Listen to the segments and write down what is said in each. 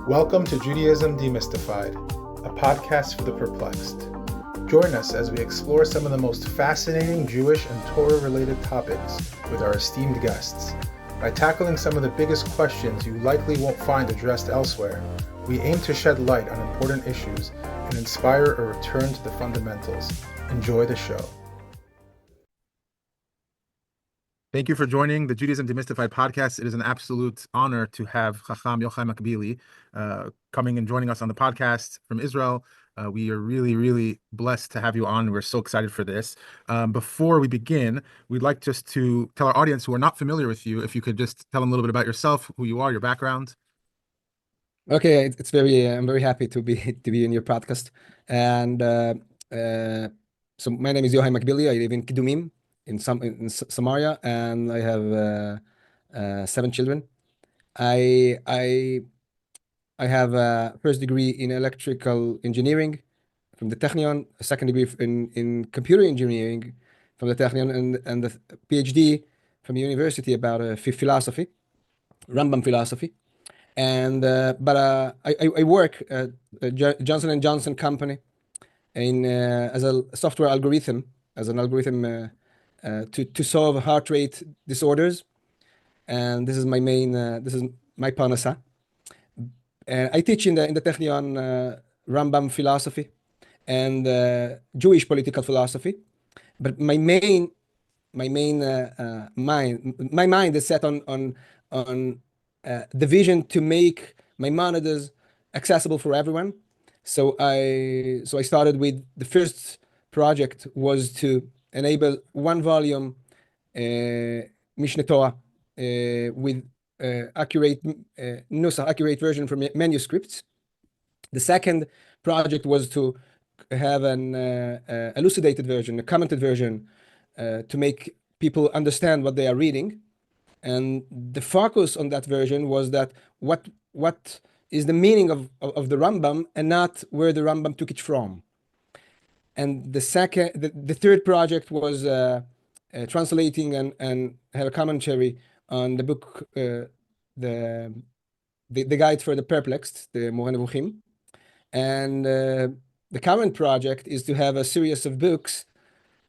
Welcome to Judaism Demystified, a podcast for the perplexed. Join us as we explore some of the most fascinating Jewish and Torah-related topics with our esteemed guests. By tackling some of the biggest questions you likely won't find addressed elsewhere, we aim to shed light on important issues and inspire a return to the fundamentals. Enjoy the show. Thank you for joining the Judaism Demystified podcast. It is an absolute honor to have Hakham Yohai Makbili coming and joining us on the podcast from Israel. We are really blessed to have you on. We're so excited for this. Before we begin, we'd like just to tell our audience who are not familiar with you, if you could just tell them a little bit about yourself, who you are, your background. Okay, I'm very happy to be in your podcast. And so my name is Yohai Makbili. I live in Kidumim in Samaria, and I have 7 children. I have a first degree in electrical engineering from the Technion, a second degree in computer engineering from the Technion, and the PhD from the university about philosophy, Rambam philosophy. And but I work at Johnson & Johnson company as a software algorithm, to solve heart rate disorders. And this is my main this is my parnasa. And I teach in the Technion Rambam philosophy and Jewish political philosophy. But my mind is set on the vision to make Maimonides accessible for everyone. So I started with the first project was to enable 1 volume Mishneh Torah with accurate version from manuscripts. The second project was to have an elucidated version, a commented version, to make people understand what they are reading. And the focus on that version was that what is the meaning of the Rambam and not where the Rambam took it from. And the third project was translating and have a commentary on the book, the guide for the Perplexed, the Moreh Nevuchim. And the current project is to have a series of books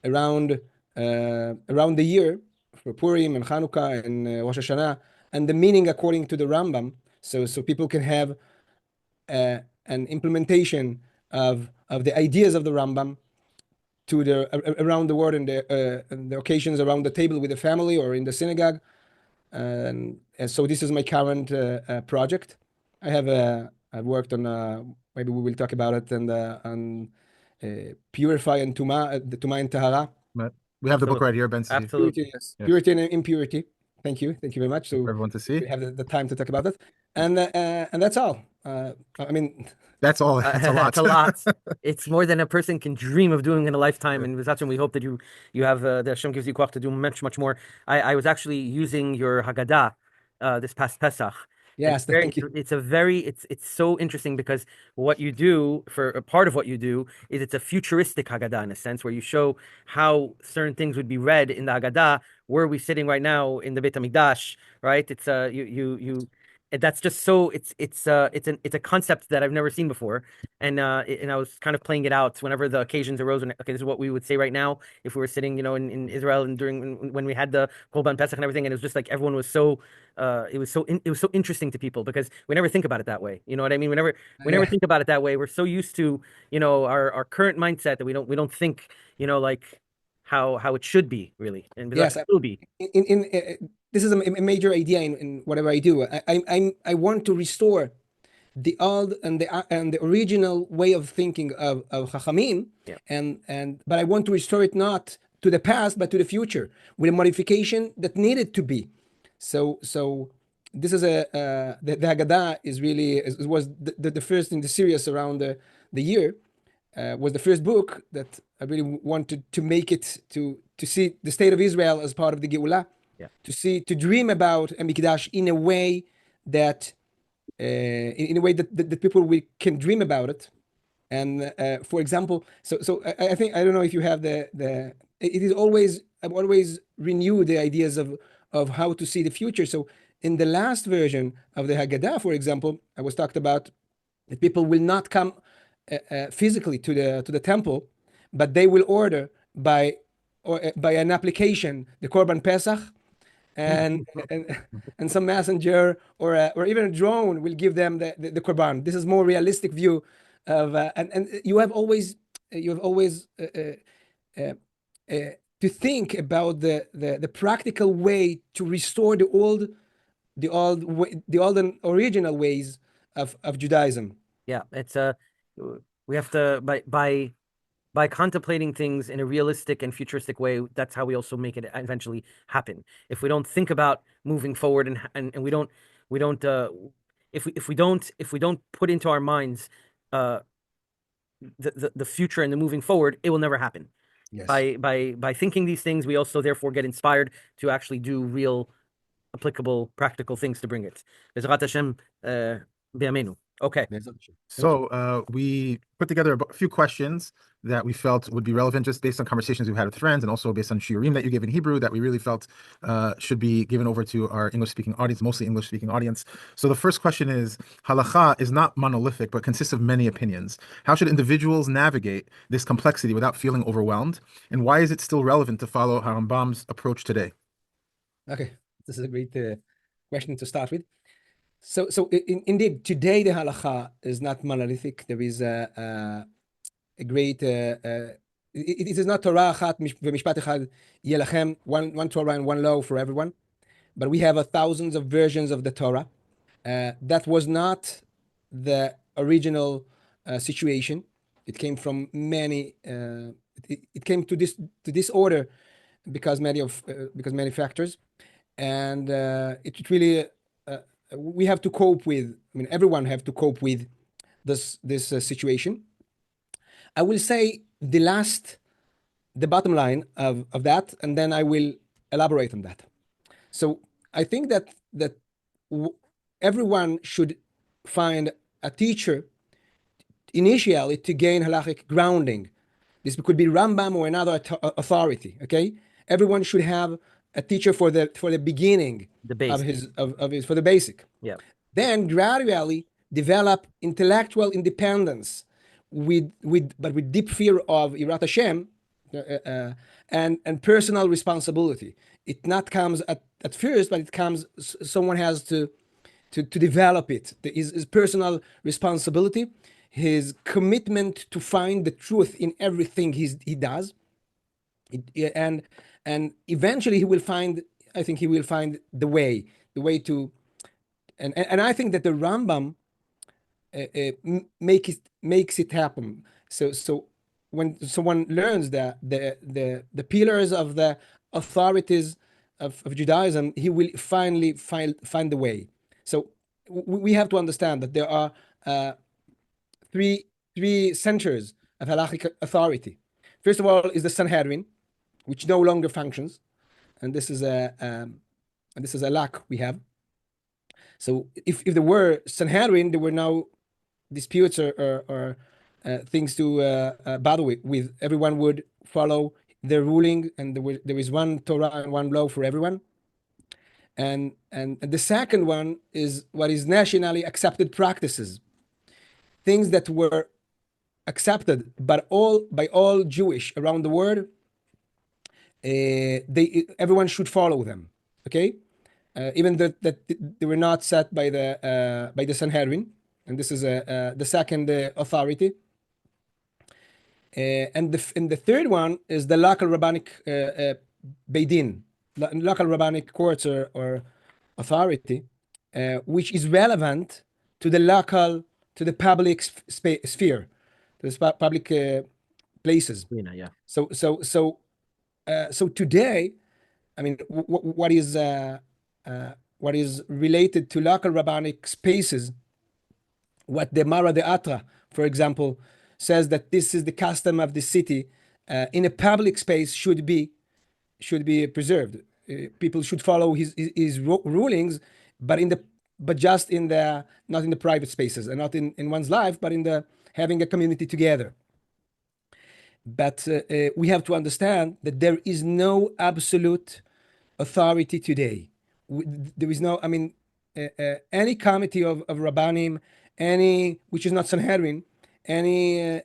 around the year for Purim and Chanukah and Rosh Hashanah, and the meaning according to the Rambam, so people can have an implementation of the ideas of the Rambam to around the world and the occasions around the table with the family or in the synagogue. And so this is my current project. I've worked on maybe we will talk about it, and on purify and tumah, the tumah and tahara. Right. We have the book right here, Ben. Absolutely, purity, yes. Yes. Purity and impurity. Thank you very much. So for everyone to see, we have the time to talk about it, and that's all. I mean, that's all. That's a lot. That's a lot. It's more than a person can dream of doing in a lifetime. And that's when we hope that you have the Hashem gives you koach to do much more. I was actually using your Haggadah this past Pesach. Yes, thank you. It's so interesting because what you do, for a part of what you do, is it's a futuristic Haggadah in a sense, where you show how certain things would be read in the Haggadah. Where are we sitting right now in the Beit HaMikdash, right? It's and that's just so it's a concept that I've never seen before, and I was kind of playing it out whenever the occasions arose. And okay, this is what we would say right now if we were sitting, in Israel and when we had the Korban Pesach and everything, and it was just like everyone was so it was so interesting to people because we never think about it that way. You know what I mean? We never think about it that way. We're so used to our current mindset that we don't think like how it should be really, and yes, it will be. This is a major idea in whatever I do. I want to restore the old and the original way of thinking of Chachamim, yeah. But I want to restore it not to the past but to the future with a modification that needed to be. So this is the Haggadah is really was the first in the series around the year. Was the first book that I really wanted to make it to see the state of Israel as part of the Geulah, to dream about a Mikdash in a way that that people can dream about it. And for example, so I think, I don't know if you have it is always, I've always renewed the ideas of how to see the future. So in the last version of the Haggadah, for example, I was talked about that people will not come physically to the temple, but they will order by an application the Korban Pesach, and and some messenger or even a drone will give them the Korban. This is more realistic view of and you have always to think about the practical way to restore the old and original ways of Judaism. Yeah, it's we have to by contemplating things in a realistic and futuristic way. That's how we also make it eventually happen. If we don't think about moving forward and we don't if we don't put into our minds the future and the moving forward, it will never happen. Yes. By thinking these things, we also therefore get inspired to actually do real, applicable, practical things to bring it. Bezrat Hashem, b'yameinu. Okay. So we put together a few questions that we felt would be relevant just based on conversations we've had with friends and also based on shiurim that you gave in Hebrew that we really felt should be given over to our English-speaking audience, mostly English-speaking audience. So the first question is, halakha is not monolithic, but consists of many opinions. How should individuals navigate this complexity without feeling overwhelmed? And why is it still relevant to follow Rambam's approach today? Okay, this is a great question to start with. So indeed, today the halakha is not monolithic. There is a great, it is not Torah achat v'mishpat echad yelachem, one Torah and one law for everyone. But we have thousands of versions of the Torah. That was not the original situation. It came from many. It came to this order because many factors, and it really. We have to cope with. I mean, everyone have to cope with this situation. I will say the bottom line of that, and then I will elaborate on that. So I think that everyone should find a teacher initially to gain halakhic grounding. This could be Rambam or another authority. Okay, everyone should have a teacher for the beginning of his for the basic. Yeah. Then gradually develop intellectual independence with deep fear of Yirat Hashem and personal responsibility. It not comes at first, but it comes. Someone has to develop it. His personal responsibility, his commitment to find the truth in everything he does, and eventually he will find. I think he will find the way to, and I think that the Rambam makes it happen. So when someone learns the pillars of the authorities of Judaism, he will finally find the way. So we have to understand that there are three centers of halakhic authority. First of all is the Sanhedrin, which no longer functions, and this is a lack we have. So if there were Sanhedrin, there were no disputes or things to bother with. Everyone would follow their ruling, and there is one Torah and one law for everyone. And the second one is what is nationally accepted practices, things that were accepted by all Jewish around the world. Everyone should follow them. Okay, even that they were not set by the Sanhedrin, and this is the second authority. And the third one is the local rabbinic beidin, local rabbinic courts or authority, which is relevant to the public sphere, to the public places. Yeah. So today, I mean, what is related to local rabbinic spaces, what the Mara de Atra, for example, says that this is the custom of the city in a public space should be preserved. People should follow his rulings, but not in the private spaces and not in one's life, but in the having a community together. But we have to understand that there is no absolute authority today. there is no, I mean, any committee of Rabbanim, any which is not Sanhedrin, any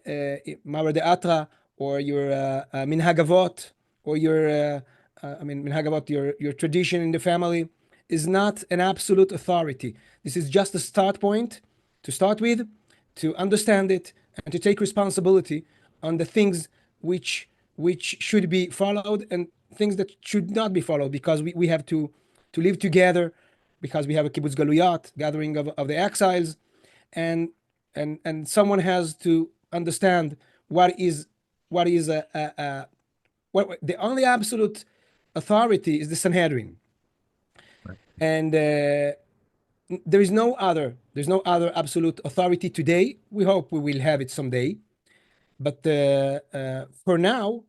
Mara de Atra, or your Minhag Avot, or your I mean Minhag Avot, your tradition in the family, is not an absolute authority. This is just a start point to start with, to understand it, and to take responsibility on the things which should be followed and things that should not be followed, because we have to live together, because we have a kibbutz galuyat, gathering of the exiles, and someone has to understand what is what the only absolute authority is the Sanhedrin. Right. And there's no other absolute authority today. We hope we will have it someday, but for now,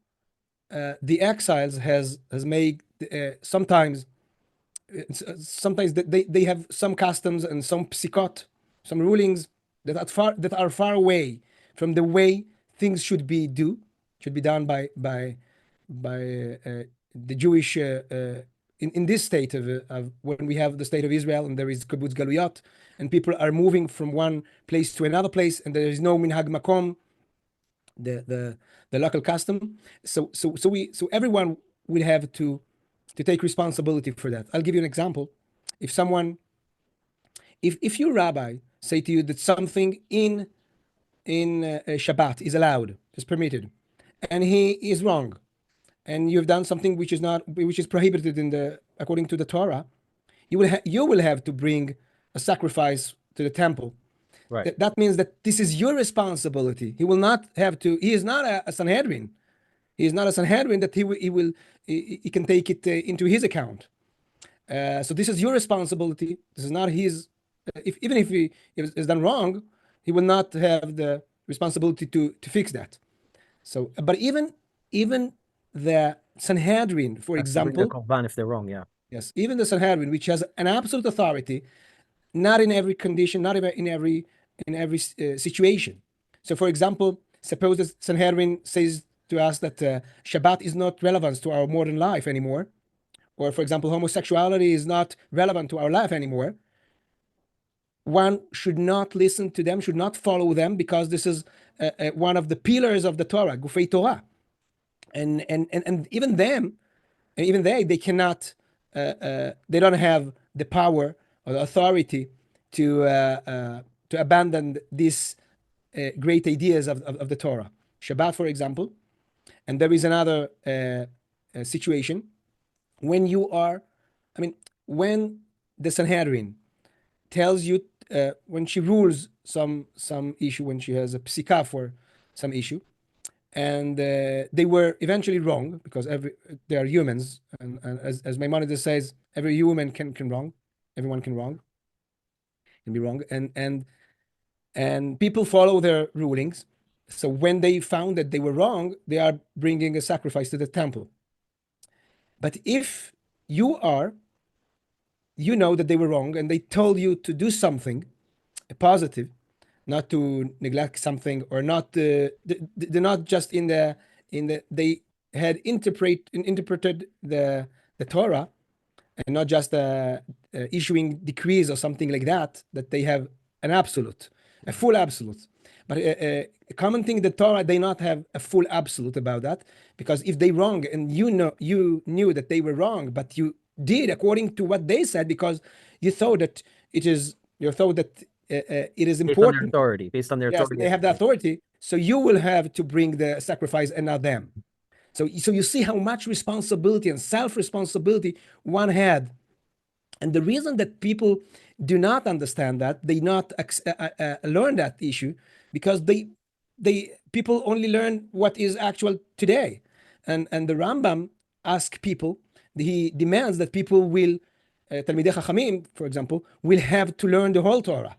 the exiles has made sometimes they have some customs and some psikot, some rulings that are far away from the way things should be done by the Jewish in this state of when we have the state of Israel and there is kibbutz galuyot and people are moving from one place to another place and there is no minhag makom, the local custom. So everyone will have to take responsibility for that. I'll give you an example. If your rabbi say to you that something in Shabbat is allowed, is permitted, and he is wrong, and you've done something which is prohibited according to the Torah, you will have to bring a sacrifice to the temple. Right. That means that this is your responsibility. He will not have to. He is not a Sanhedrin. He is not a Sanhedrin that he can take it into his account. So this is your responsibility. This is not his. Even if he is done wrong, he will not have the responsibility to fix that. So, but even the Sanhedrin, for example, the korban if they're wrong, yeah. Yes, even the Sanhedrin, which has an absolute authority, not in every condition, not in every situation. So, for example, suppose the Sanhedrin says to us that Shabbat is not relevant to our modern life anymore, or, for example, homosexuality is not relevant to our life anymore. One should not listen to them, should not follow them, because this is one of the pillars of the Torah, Gufei Torah, and even they cannot, they don't have the power or the authority to abandon these great ideas of the Torah. Shabbat, for example, and there is another situation when when the Sanhedrin tells you, when she rules some issue, when she has a psika for some issue, and they were eventually wrong, because they are humans, and as Maimonides says, every human can wrong, everyone can be wrong, and people follow their rulings. So when they found that they were wrong, they are bringing a sacrifice to the temple. But if you know that they were wrong, and they told you to do something positive, not to neglect something, or not they're not just they had interpreted the Torah, and not just issuing decrees or something like that they have an absolute, a full absolute. But commenting the Torah, they not have a full absolute about that, because if they wrong and you knew that they were wrong, but you did according to what they said, because you thought that it is important. Based on their authority. They have the authority, so you will have to bring the sacrifice and not them. So you see how much responsibility and self-responsibility one had. And the reason that people do not understand that, they not learn that issue, because people only learn what is actual today. And the Rambam asks people, he demands that people will, Talmidei Chachamim, for example, will have to learn the whole Torah.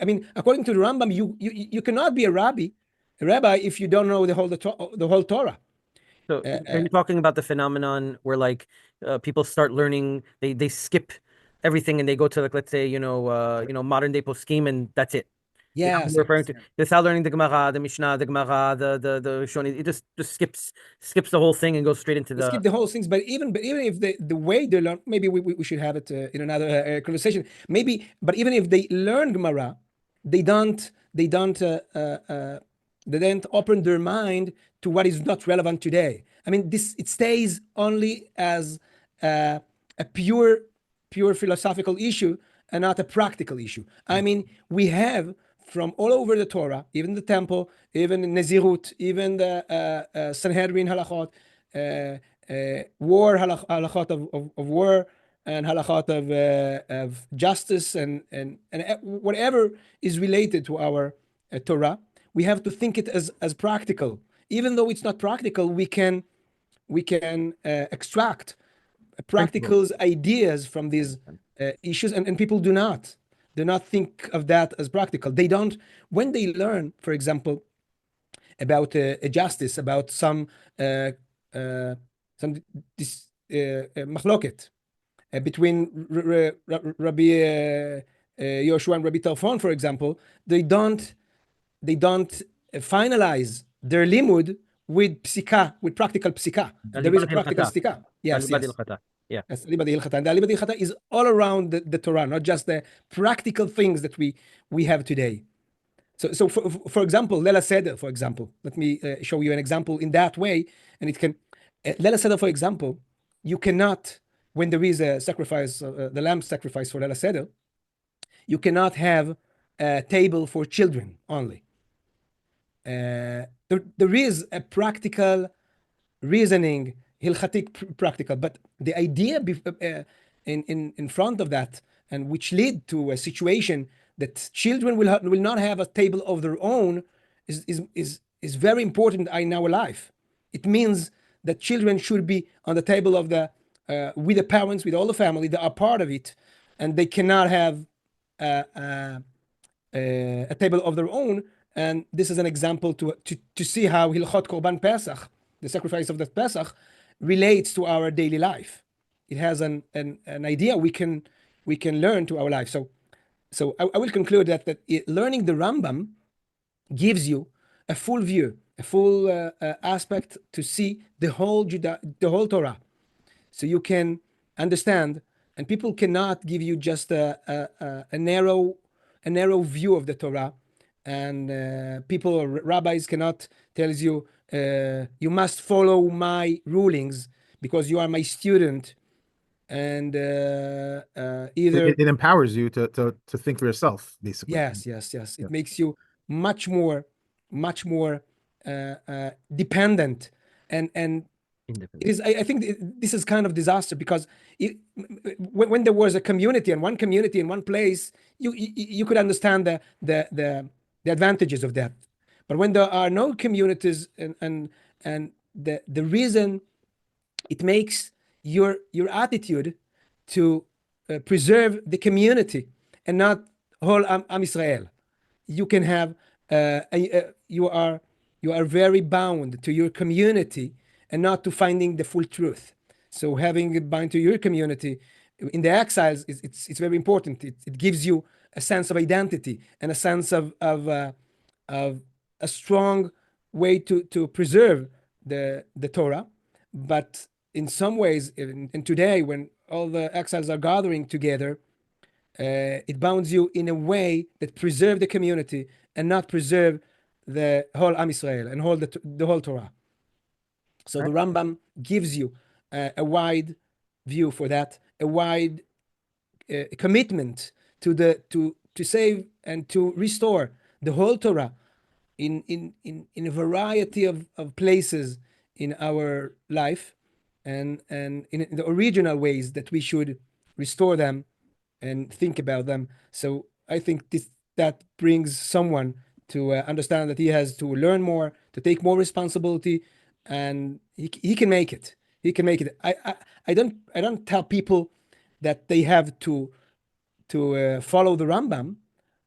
I mean, according to the Rambam, you cannot be a rabbi if you don't know the whole Torah. So are you talking about the phenomenon where people start learning, they skip everything and they go to let's say modern day post-scheme, and that's it? Yes, We're referring yes. to. They start learning the Gemara, the Mishnah, the Gemara, the Shoni. It just skips the whole thing and goes straight into We the. skip the whole things, but even if the way they learn, maybe we should have it in another conversation. Maybe, but even if they learn Gemara, they don't they don't uh, uh, uh, they don't open their mind to what is not relevant today. I mean, this it stays only as a pure philosophical issue and not a practical issue. I mean, we have from all over the Torah, even the temple, even Nezirut, even the Sanhedrin halachot, war halachot of war, and halachot of justice, and whatever is related to our Torah. We have to think it as practical. Even though it's not practical, we can extract practical ideas from these issues, and people do not think of that as practical. They don't, when they learn, for example, about justice, about some this machloket between Rabbi Yoshua and Rabbi Tarfon, for example, they don't finalize their limud with psika, with practical psika. There is a practical psika. Yes, yes. Yeah. Yes, Alibad Hilchata. And the Alibad Hilchata is all around the Torah, not just the practical things that we have today. So for example, Lela Seder, for example, let me show you an example in that way. And it can, Lela Seder, for example, you cannot, when there is a sacrifice, the lamb sacrifice for Lela Seder, you cannot have a table for children only. There is a practical reasoning, halakhic practical, but the idea in front of that, and which lead to a situation that children will not have a table of their own, is very important in our life. It means that children should be on the table of the with the parents, with all the family that are part of it, and they cannot have a table of their own. And this is an example to see how Hilchot Korban Pesach, the sacrifice of the Pesach, relates to our daily life. It has an idea we can learn to our life. So I will conclude that learning the Rambam gives you a full view, a full aspect to see the whole Torah, so you can understand. And people cannot give you just a narrow view of the Torah. And people or rabbis cannot tell you you must follow my rulings because you are my student. And either it empowers you to think for yourself, basically. yes. It makes you much more dependent, and it is. I think this is kind of disaster, because when there was a community and one community in one place, you could understand the advantages of that. But when there are no communities, and the reason it makes your attitude to preserve the community and not whole Am Israel, you can have you are very bound to your community and not to finding the full truth. So having it bound to your community in the exiles, it's very important. It gives you a sense of identity and a sense of a strong way to preserve the Torah. But in some ways, in today, when all the exiles are gathering together, it bounds you in a way that preserve the community and not preserve the whole Am Israel and the whole Torah. So the Rambam gives you a wide view for that, a wide commitment to save and to restore the whole Torah in a variety of places in our life, and in the original ways that we should restore them and think about them. So I think that brings someone to understand that he has to learn more, to take more responsibility, and he can make it. He can make it. I don't tell people that they have to follow the Rambam.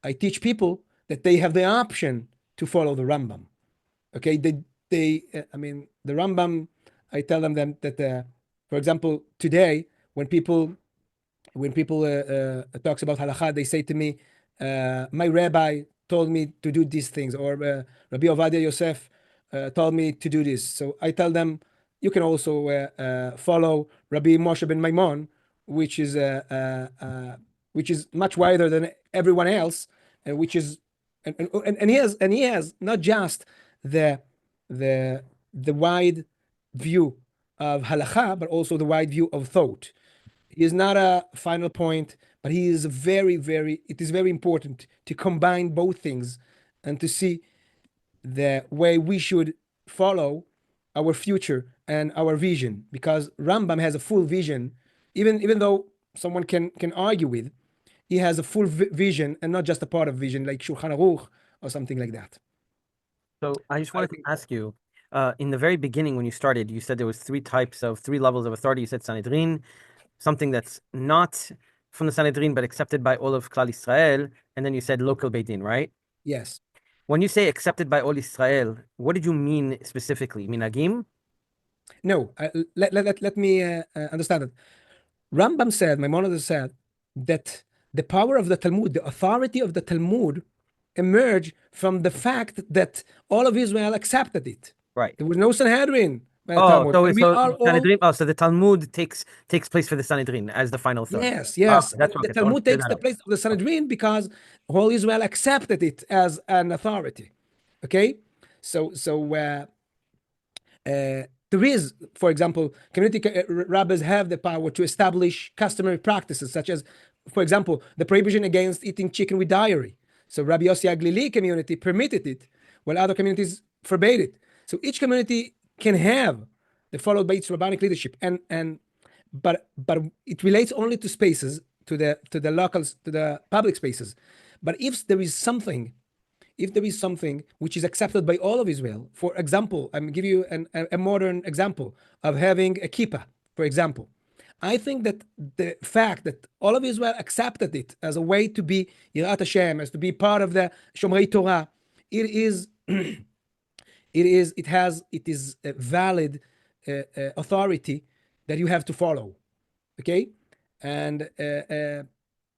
I teach people that they have the option to follow the Rambam. Okay, I mean, the Rambam, I tell them that for example, today when people talks about halakha, they say to me, my rabbi told me to do these things, or Rabbi Ovadia Yosef told me to do this. So I tell them, you can also follow Rabbi Moshe ben Maimon, which is much wider than everyone else, which is and he has not just the wide view of halakha, but also the wide view of thought. He is not a final point, but he is it is very important to combine both things and to see the way we should follow our future and our vision, because Rambam has a full vision, even though someone can argue with, he has a full vision and not just a part of vision like Shulchan Aruch or something like that. So I just wanted to ask you, in the very beginning when you started, you said there was three levels of authority. You said Sanhedrin, something that's not from the Sanhedrin but accepted by all of Klal Israel, and then you said local Beit Din, right? Yes. When you say accepted by all Israel, what did you mean specifically? Minagim? No, let me understand it. Rambam said, Maimonides said, that the power of the Talmud, the authority of the Talmud, emerged from the fact that all of Israel accepted it. Right. There was no Sanhedrin. Oh, Talmud. so the Talmud takes place for the Sanhedrin as the final authority. Yes. That's the Talmud takes the place of the Sanhedrin because all Israel accepted it as an authority. Okay, so there is, for example, community rabbis have the power to establish customary practices, such as, for example, the prohibition against eating chicken with dairy. So Rabbi Yossi Aglili community permitted it, while other communities forbade it. So each community can have the followed by its rabbinic leadership, but it relates only to spaces, to the locals, to the public spaces. But if there is something which is accepted by all of Israel, for example, I'm give you a modern example of having a kippah, for example. I think that the fact that all of Israel accepted it as a way to be Yirat Hashem, as to be part of the Shomrei Torah, it is a valid authority that you have to follow. Okay, and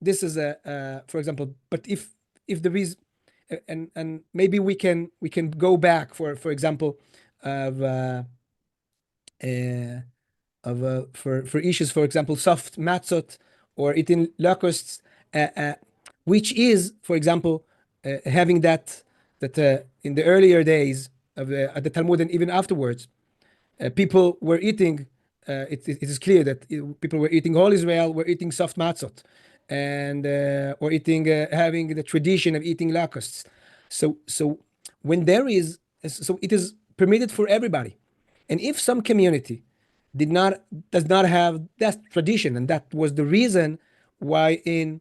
this is for example. But if there is, and maybe we can go back for example for issues, for example, soft matzot or eating locusts, which is, for example, having that in the earlier days of at the Talmud and even afterwards, people were eating. It is clear that people were eating, all Israel were eating soft matzot, and or eating, having the tradition of eating locusts. So when there is, so it is permitted for everybody. And if some community does not have that tradition, and that was the reason why in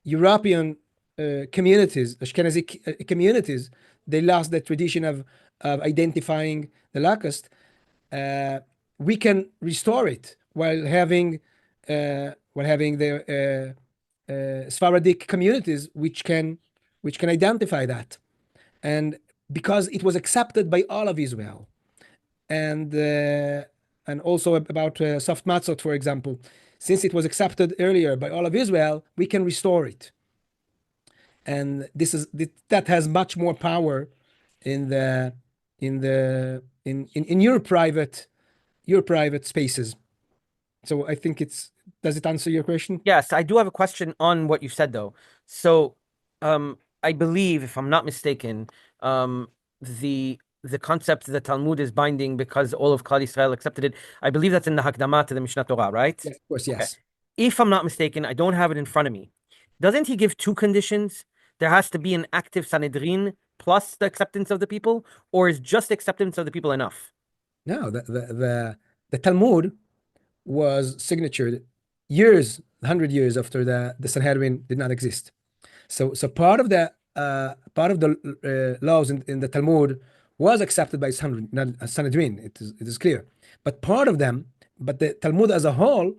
European communities, Ashkenazi communities, they lost the tradition of identifying the locust, we can restore it while having the Sephardic communities which can identify that, and because it was accepted by all of Israel, and also about soft matzot, for example, since it was accepted earlier by all of Israel, we can restore it, and that has much more power in your private spaces. So I think does it answer your question? Yes, I do have a question on what you said though. So I believe, if I'm not mistaken, the concept that Talmud is binding because all of Klal Israel accepted it, I believe that's in the Hakdama to the Mishnah Torah, right? Yes, of course, yes. Okay. If I'm not mistaken, I don't have it in front of me. Doesn't he give two conditions? There has to be an active Sanhedrin plus the acceptance of the people, or is just acceptance of the people enough? No, the Talmud was signatured 100 years after the Sanhedrin did not exist. So part of the laws in the Talmud was accepted by Sanhedrin. It is clear, but the Talmud as a whole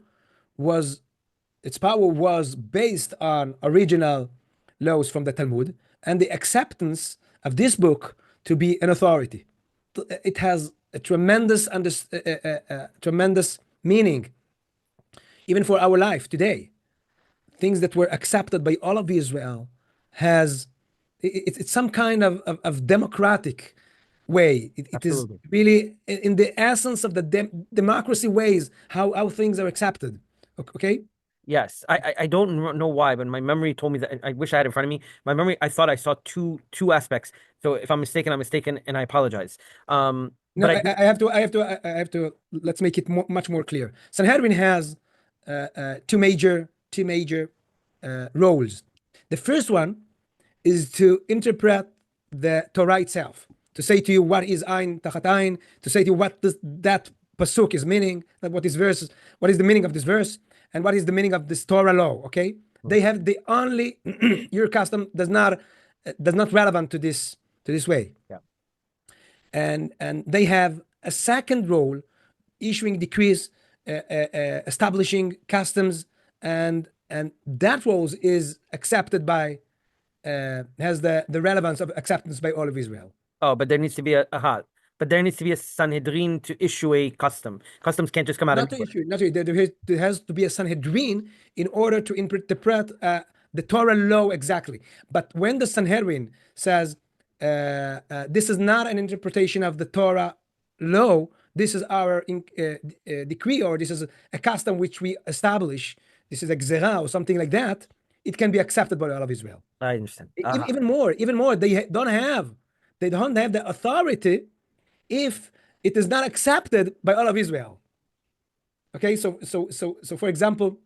its power was based on original laws from the Talmud and the acceptance of this book to be an authority. It has a tremendous meaning, even for our life today. Things that were accepted by all of Israel has it's some kind of democratic way. It is Absolutely. really in the essence of the democracy ways how things are accepted. Okay. Yes, I don't know why, but my memory told me that. I wish I had it in front of me. My memory, I thought I saw two aspects. So if I'm mistaken, I'm mistaken, and I apologize. No, But I have to. Let's make it much more clear. Sanhedrin has two major roles. The first one is to interpret the Torah itself, to say to you what is ein tachat ein, to say to you what that pasuk is meaning, what is the meaning of this verse, and what is the meaning of this Torah law. Okay, they have the only your custom does not relevant to this way. Yeah. And they have a second role, issuing decrees, establishing customs, and that role is accepted by has the relevance of acceptance by all of Israel. Oh, but there needs to be but there needs to be a Sanhedrin to issue a custom. Customs can't just come out of nowhere. There has to be a Sanhedrin in order to interpret the Torah law exactly. But when the Sanhedrin says this is not an interpretation of the Torah law, this is our decree, or this is a custom which we establish, this is a gzera or something like that, it can be accepted by all of Israel. I understand. Even more, they don't have the authority if it is not accepted by all of Israel. Okay, so for example,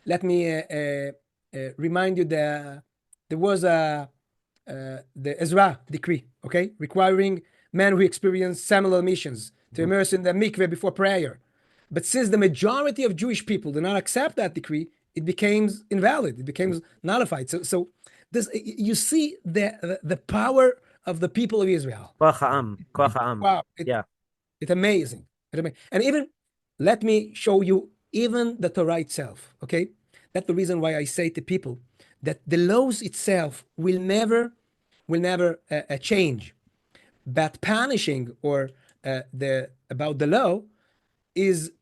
let me remind you that there was the Ezra decree, okay, requiring men who experience seminal missions to immerse in the mikveh before prayer. But since the majority of Jewish people do not accept that decree, it becomes invalid. It becomes nullified. So this, you see the power of the people of Israel. Wow. It's amazing. And even let me show you even the Torah itself. Okay, that's the reason why I say to people that the laws itself will never change, but punishing or about the law is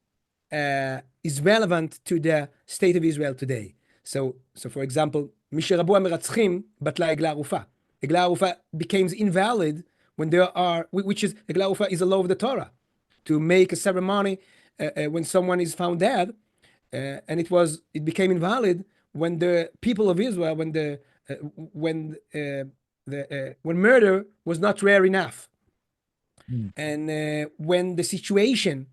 relevant to the state of Israel today. So for example, Misherabu Meratzchim Batla Egla Arufa. Egla Arufa becomes invalid when there are, which is Egla Arufa is a law of the Torah, to make a ceremony when someone is found dead, and it became invalid when the people of Israel, when murder was not rare enough, and when the situation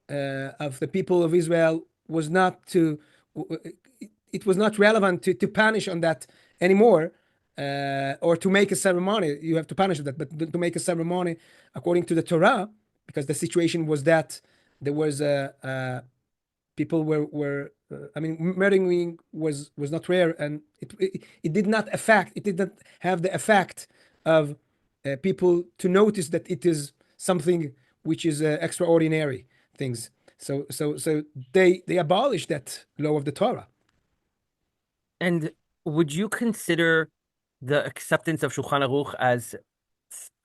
of the people of Israel was not it was not relevant to punish on that anymore, or to make a ceremony. You have to punish that, but to make a ceremony according to the Torah, because the situation was that there was people were murdering was not rare, and it did not have the effect of people to notice that it is something which is extraordinary things. So they abolished that law of the Torah. And would you consider the acceptance of Shulchan Aruch as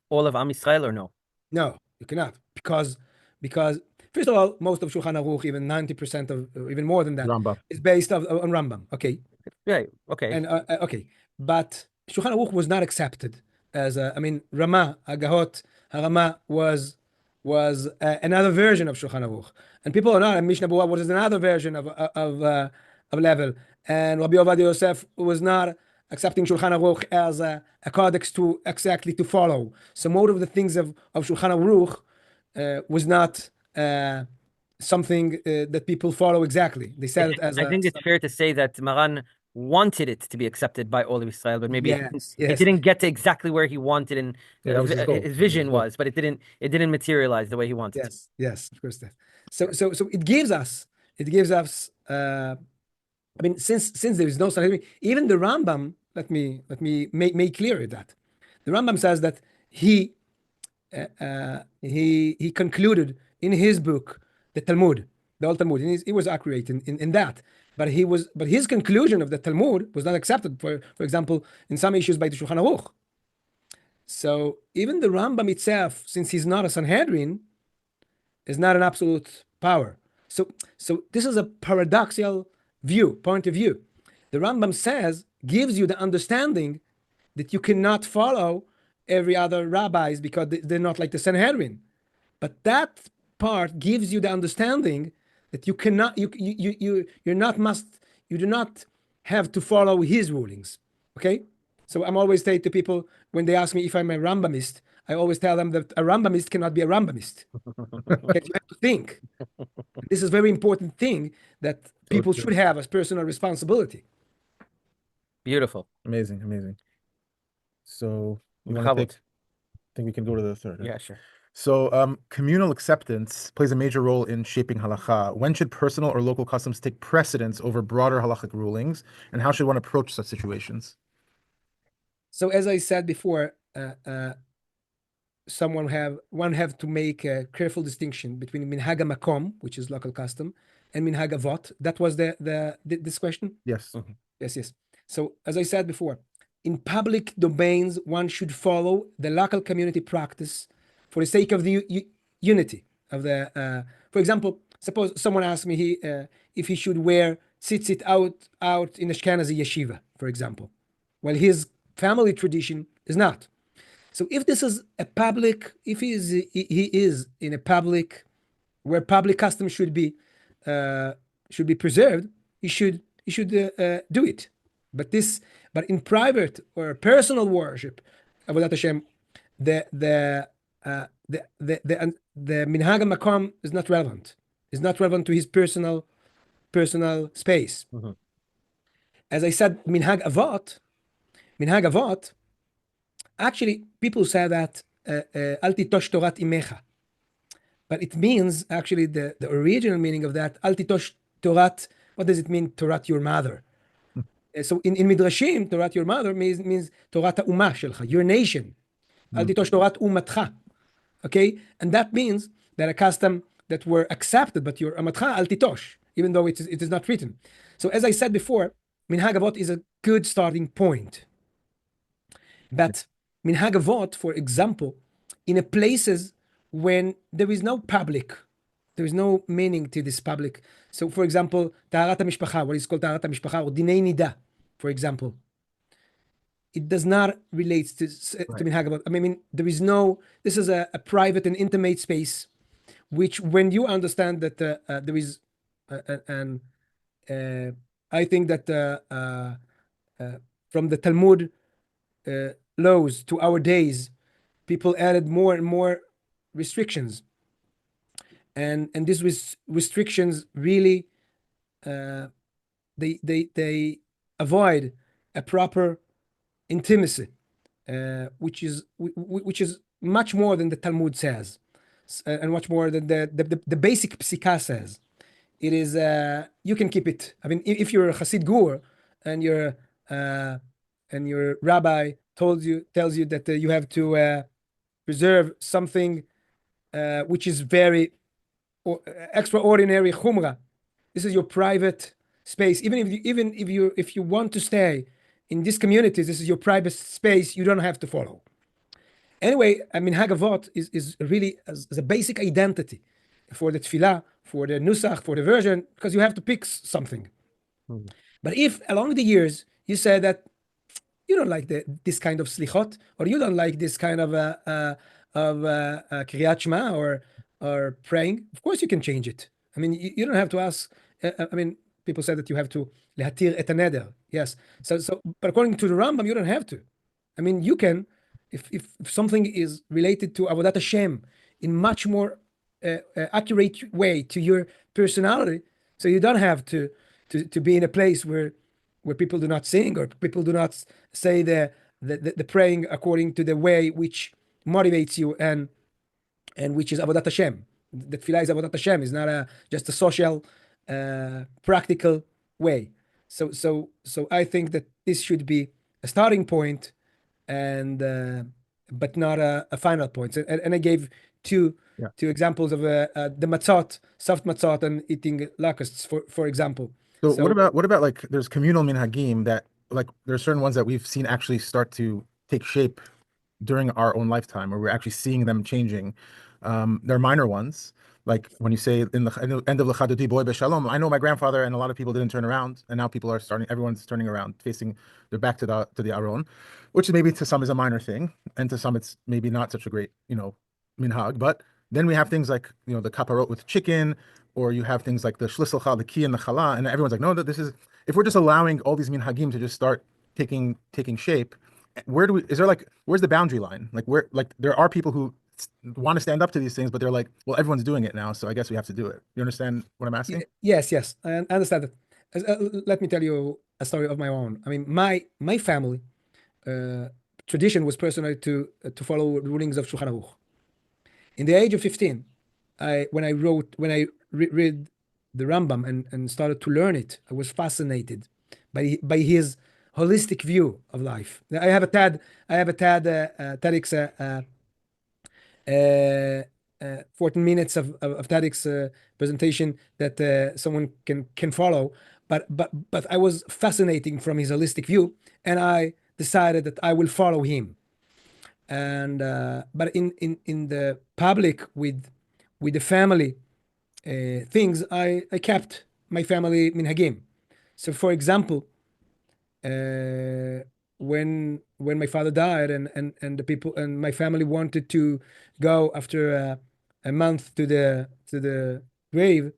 all of Am Yisrael, or no? No, you cannot, because first of all, most of Shulchan Aruch, even 90% of, or even more than that, Rambam is based on Rambam. Okay. Right. Okay. And okay, but Shulchan Aruch was not accepted as Ramah Agahot Harama was another version of Shulchan Aruch, and people are not. Mishnah Berurah was another version of level, and Rabbi Ovadia Yosef was not accepting Shulchan Aruch as a codex to exactly to follow. So most of the things of Shulchan Aruch was not something that people follow exactly. They said it as I think it's fair to say that Maran wanted it to be accepted by all of Israel, but maybe it didn't get to exactly where he wanted, and his vision was, but it didn't materialize the way he wanted. Yes, of course. So it gives us since there is no Sanhedrin, even the Rambam, let me make clear that the Rambam says that he concluded in his book the Talmud, the Old Talmud, and he was accurate in that. But his conclusion of the Talmud was not accepted, for example, in some issues by the Shulchan Aruch. So even the Rambam itself, since he's not a Sanhedrin, is not an absolute power. So this is a paradoxical point of view. The Rambam gives you the understanding that you cannot follow every other rabbis because they're not like the Sanhedrin. But that part gives you the understanding that you cannot, you're not must, you do not have to follow his rulings. Okay? So I'm always saying to people when they ask me if I'm a Rambamist, I always tell them that a Rambamist cannot be a Rambamist. Okay? You have to think. This is a very important thing that people should have as personal responsibility. Beautiful. Amazing, amazing. So you want to take? I think we can go to the third. Yeah, sure. So communal acceptance plays a major role in shaping halakha. When should personal or local customs take precedence over broader halakhic rulings, and how should one approach such situations? So as I said before, one have to make a careful distinction between minhag makom, which is local custom, and minhag avot. That was this question? Yes. Mm-hmm. Yes. So as I said before, in public domains, one should follow the local community practice for the sake of the unity of the. For example, suppose someone asks me if he should wear tzitzit out in Ashkenazi yeshiva, for example, while his family tradition is not. So if this is a public, if he is in a public where public custom should be preserved, he should do it. But in private or personal worship, Avodat Hashem, the minhag makom is not relevant. It's not relevant to his personal space. Mm-hmm. As I said, minhag avot. Actually, people say that al titosh torat imecha, but it means actually the original meaning of that al titosh torat. What does it mean? Torat your mother. So in Midrashim, Torat your mother means Torat ha'umah shelcha, your nation. Al titosh Torat umatcha. Okay, and that means that a custom that were accepted, but your amatcha al titosh, even though it is not written. So as I said before, minhag avot is a good starting point. But minhag avot, for example, in a places when there is no public, there is no meaning to this public. So, for example, Taharat HaMishpacha, what is called Taharat HaMishpacha, or Dinei Nida, for example, it does not relate to Minhag Avot. I mean, there is no, this is a private and intimate space, which when you understand that there is, I think that from the Talmud laws to our days, people added more and more restrictions. And these restrictions really they avoid a proper intimacy, which is much more than the Talmud says, and much more than the basic psika says. It is you can keep it. I mean, if you're a Hasid Gur and your rabbi tells you that you have to preserve something which is very extraordinary chumrah. This is your private space. Even if you want to stay in these communities, this is your private space. You don't have to follow. Anyway, I mean, minhag avot is really as a basic identity for the tefillah, for the nusach, for the version, because you have to pick something. Mm-hmm. But if along the years you say that you don't like this kind of slichot, or you don't like this kind of kriyat shema or praying, of course you can change it. I mean, you don't have to ask. I mean, people say that you have to lehatir et haneder. Yes. So, but according to the Rambam, you don't have to. I mean, you can, if something is related to Avodat Hashem in much more accurate way to your personality, so you don't have to be in a place where people do not sing or people do not say the praying according to the way which motivates you and which is Avodat Hashem. The tefillah is Avodat Hashem. It's not just a social, practical way. So I think that this should be a starting point, and but not a final point. And I gave two examples of the matzot, soft matzot, and eating locusts, for example. So what about like there's communal minhagim that like there's certain ones that we've seen actually start to take shape during our own lifetime, where we're actually seeing them changing. They're minor ones, like when you say in the end of L'chaduti boy b'shalom, I know my grandfather and a lot of people didn't turn around, and now people are everyone's turning around, facing their back to the Aron, which maybe to some is a minor thing, and to some it's maybe not such a great, minhag. But then we have things like, the kaparot with chicken, or you have things like the shliselcha, the key and the challah, and everyone's like, no, this is, if we're just allowing all these minhagim to just start taking shape, where's the boundary line? Like there are people who want to stand up to these things, but they're like, well, everyone's doing it now, so I guess we have to do it. You understand what I'm asking? Yes, I understand it. Let me tell you a story of my own. I mean, my family tradition was personally to follow rulings of Shulchan Aruch. In the age of 15, when I read the Rambam and started to learn it, I was fascinated by his holistic view of life. I have a TEDx 14 minutes of TEDx presentation that someone can follow, but I was fascinating from his holistic view, and I decided that I will follow him. And but in the public with the family things, I kept my family minhagim. So, for example, when my father died and the people and my family wanted to go after a month to the grave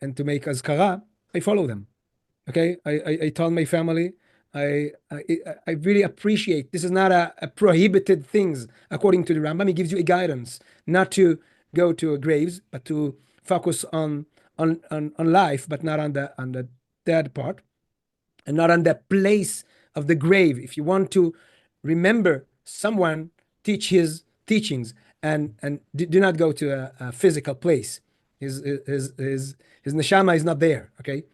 and to make azkara, I follow them. Okay, I told my family I really appreciate, this is not a prohibited things according to the Rambam. He gives you a guidance not to go to graves, but to focus on life, but not on the dead part, and not on the place of the grave. If you want to remember someone, teach his teachings, and do not go to a physical place. His neshama is not there. Okay.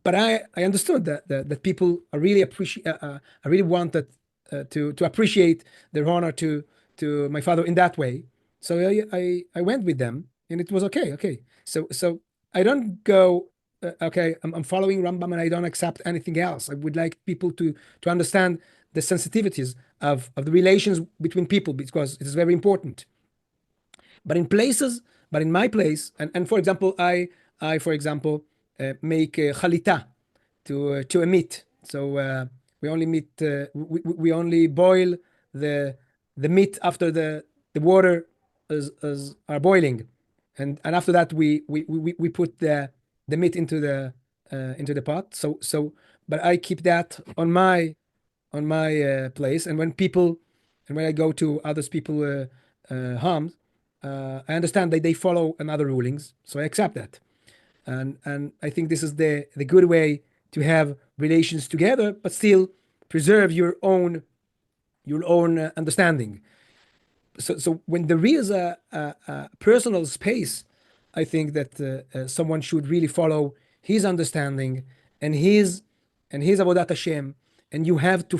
But I understood that people are really I really wanted to appreciate their honor to my father in that way. So I went with them, and it was okay. Okay, so I don't go. Okay, I'm following Rambam, and I don't accept anything else. I would like people to understand the sensitivities of the relations between people, because it is very important. But in my place, and for example, I for example make chalita to a meat. So we only boil the meat after the water are boiling, and after that we put the meat into the pot. So but I keep that on my place, and when I go to others people homes, I understand that they follow another rulings, so I accept that. And I think this is the good way to have relations together, but still preserve your own understanding. So when there is a personal space, I think that someone should really follow his understanding and his avodat Hashem, and you have to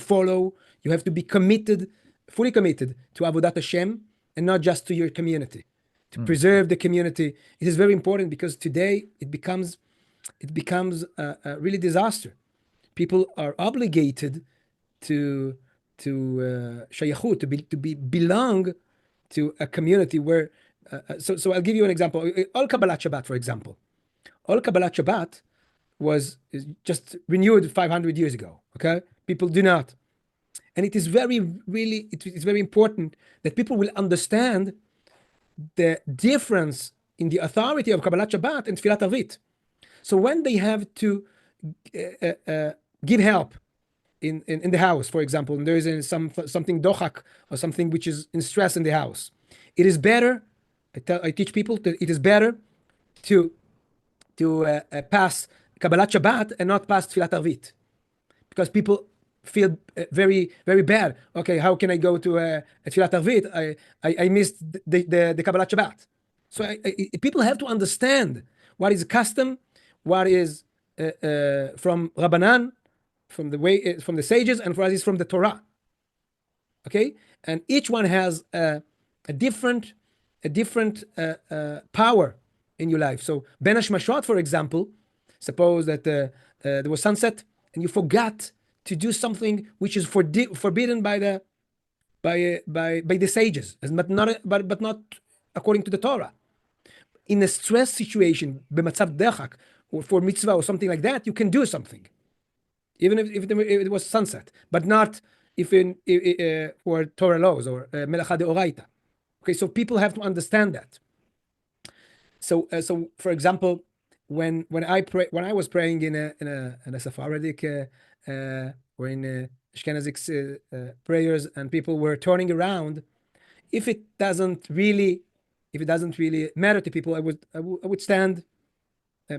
be fully committed to avodat Hashem, and not just to your community. To preserve the community, it is very important, because today it becomes a really disaster. People are obligated to shayachut, to belong to a community where. So I'll give you an example. All Kabbalat Shabbat, for example, all Kabbalat Shabbat is just renewed 500 years ago. Okay, people do not, and it is it's very important that people will understand the difference in the authority of Kabbalat Shabbat and Tfilat Arvit. So when they have to give help in the house, for example, and there is something dochak or something which is in stress in the house, it is better. I teach people that it is better to pass Kabbalat Shabbat and not pass Tfilat Arvit, because people feel very, very bad. Okay, how can I go to a Tfilat Arvit? I missed the Kabbalat Shabbat. So people have to understand what is a custom, what is from Rabbanan, from the sages, and what is from the Torah. Okay, and each one has a different power in your life. So Ben Hashmashot, for example, suppose that there was sunset and you forgot to do something which is forbidden by the sages, but not according to the Torah. in a stress situation, b'matzav dechak, or for mitzvah or something like that, you can do something, even if it was sunset, but not if for Torah laws or melacha deoraita. Okay, so people have to understand that. So for example, when I was praying in a Sephardic or in Ashkenazic prayers, and people were turning around, if it doesn't really matter to people, I would stand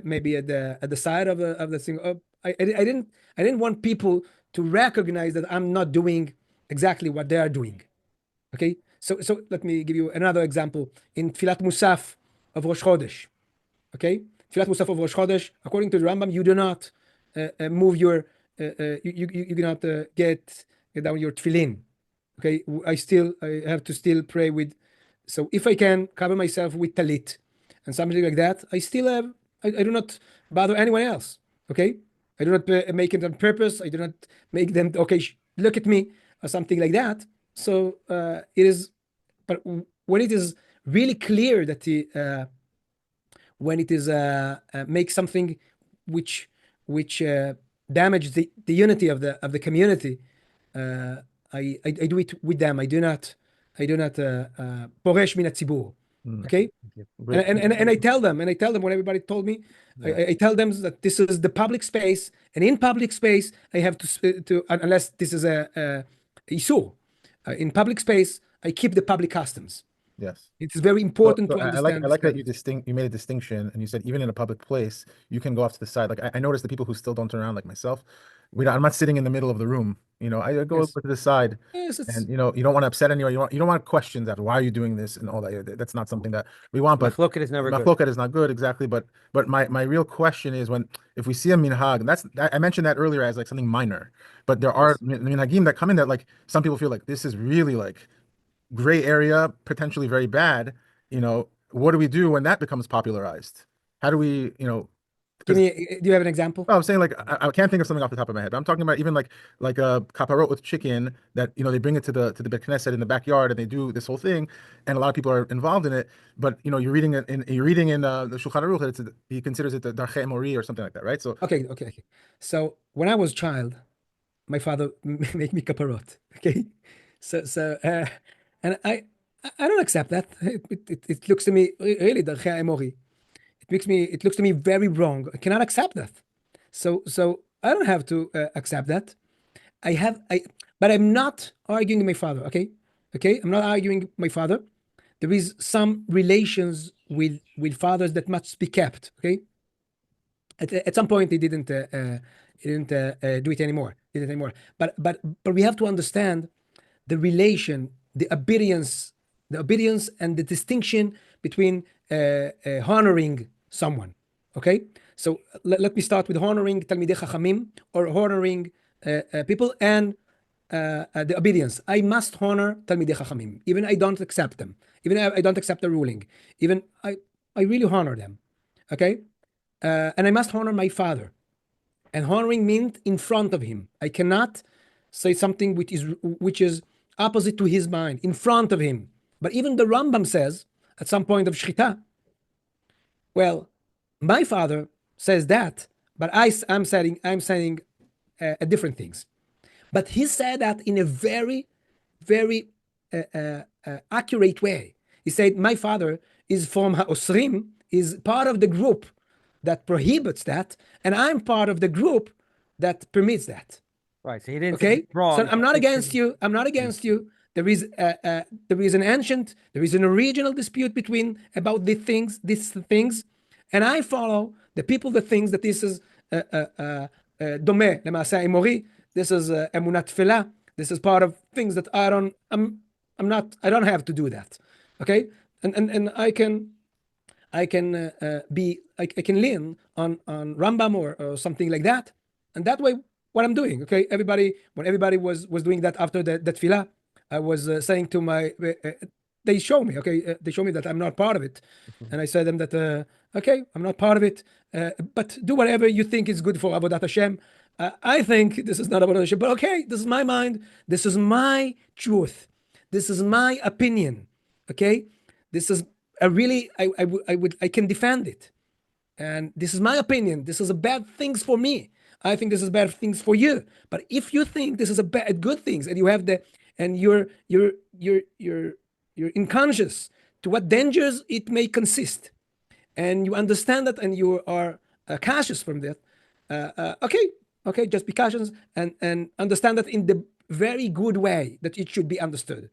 maybe at the side of the thing. I didn't want people to recognize that I'm not doing exactly what they are doing. Okay, so let me give you another example in Tfilat Musaf of Rosh Chodesh. Okay, Tfilat Musaf of Rosh Chodesh, according to the Rambam, you do not move your you do not get down your tefillin. Okay, I have to still pray with. So if I can cover myself with talit and something like that, I still have. I do not bother anyone else. Okay, I do not make it on purpose. I do not make them look at me or something like that. So it is, but when it is really clear that when it is make something which damage the unity of the community, I do it with them. I do not poresh min hatzibur. Okay, and I tell them when everybody told me, I tell them that this is the public space, and in public space I have to unless this is a isur. In public space, I keep the public customs. Yes, it's very important to understand. I like that you made a distinction, and you said even in a public place you can go off to the side. Like I noticed the people who still don't turn around, like myself. I'm not sitting in the middle of the room. I go to the side, and you don't want to upset anyone. You don't want questions after why are you doing this and all that. That's not something that we want. But machloket is never good. Machloket is not good, exactly. But my real question is if we see a minhag, and I mentioned that earlier as like something minor, but there are minhagim that come in that like some people feel like this is really like gray area, potentially very bad. What do we do when that becomes popularized? How do we, do you have an example? I'm saying like I can't think of something off the top of my head. I'm talking about even like a kaparot with chicken that they bring it to the Beit Knesset in the backyard, and they do this whole thing, and a lot of people are involved in it. But you're reading it in the Shulchan Aruch, he considers it the darchei mori or something like that, right? So okay. So when I was a child, my father made me kaparot. Okay, so and I don't accept that. It looks to me really darchei mori. It looks to me very wrong. I cannot accept that. So I don't have to accept that. But I'm not arguing with my father. Okay, I'm not arguing with my father. There is some relations with fathers that must be kept. Okay, at some point he didn't do it anymore. But we have to understand the relation, the obedience, and the distinction between honoring someone. Okay, so let me start with honoring Talmidei Chachamim, or honoring people, and the obedience. I must honor Talmidei Chachamim, even I don't accept them, even I don't accept the ruling, even I really honor them. Okay, and I must honor my father, and honoring means in front of him. I cannot say something which is opposite to his mind in front of him. But even the Rambam says at some point of Shchita, well, my father says that, but I'm saying different things. But he said that in a very, very accurate way. He said, my father is from Ha'osrim, is part of the group that prohibits that, and I'm part of the group that permits that. Right. So he didn't say it's wrong. So I'm not against you. There is an original dispute about these things, and I follow the people that thinks that this is domeh le'maaseh emori. This is emunat tefillah. This is part of things that I don't have to do that. Okay, and I can lean on Rambam or something like that, and that way what I'm doing. Okay, when everybody was doing that after the tefillah, I was saying to they show me that I'm not part of it. And I said them that, okay, I'm not part of it, but do whatever you think is good for Avodat Hashem. I think this is not Avodat Hashem, but okay, this is my mind. This is my truth. This is my opinion. Okay, this is I can defend it. And this is my opinion. This is a bad things for me. I think this is bad things for you. But if you think this is a bad good things, and you have and you're unconscious to what dangers it may consist, and you understand that, and you are cautious from that, okay, just be cautious and understand that in the very good way that it should be understood.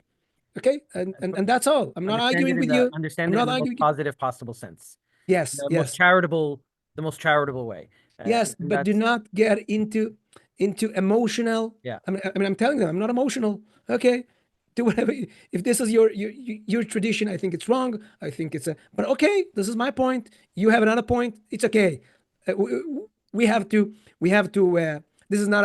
Okay, and that's all. I'm not arguing with you. Understand it in the most positive possible sense. Yes, the most charitable way. Yes, but do not get into emotional. Yeah. I mean, I'm telling them I'm not emotional. Okay, do whatever. If this is your tradition, I think it's wrong. I think it's but okay, this is my point. You have another point. It's okay. We have to. This is not.